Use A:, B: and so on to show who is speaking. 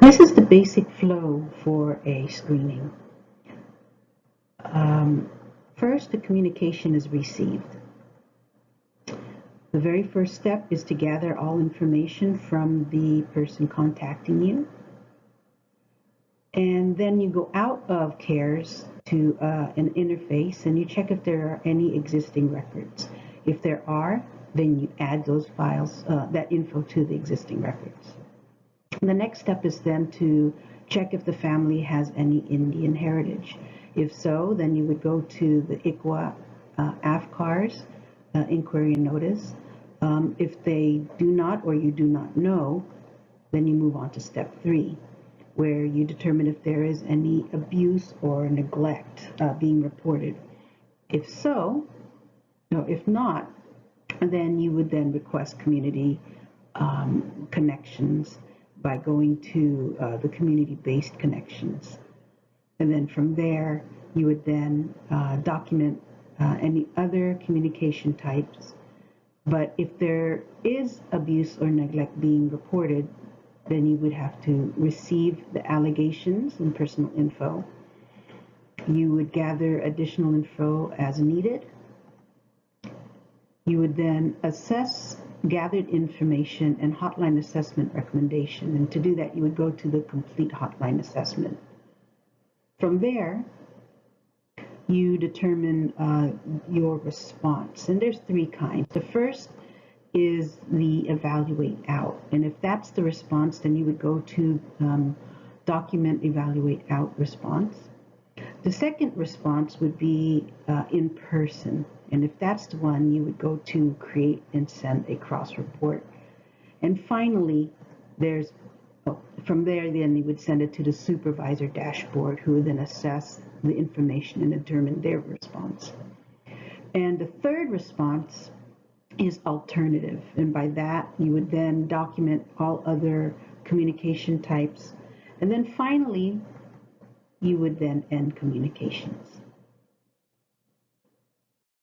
A: This is the basic flow for a screening. First, the communication is received. The very first step is to gather all information from the person contacting you. And then you go out of CARES to an interface and you check if there are any existing records. If there are, then you add those files, that info to the existing records. And the next step is then to check if the family has any Indian heritage. If so, then you would go to the ICWA AFCARS inquiry and notice. If they do not or you do not know, then you move on to step 3, where you determine if there is any abuse or neglect being reported. If so, or if not, then you would then request community connections by going to the community-based connections. And then from there, you would then document any other communication types. But if there is abuse or neglect being reported, then you would have to receive the allegations and personal info. You would gather additional info as needed. You would then assess gathered information and hotline assessment recommendation. And to do that, you would go to the complete hotline assessment. From there, you determine your response. And there's 3 kinds. The first is the evaluate out. And if that's the response, then you would go to document evaluate out response. The second response would be in person. And if that's the one, you would go to create and send a cross report. And finally, from there, then you would send it to the supervisor dashboard, who would then assess the information and determine their response. And the third response is alternative. And by that, you would then document all other communication types. And then finally, you would then end communications.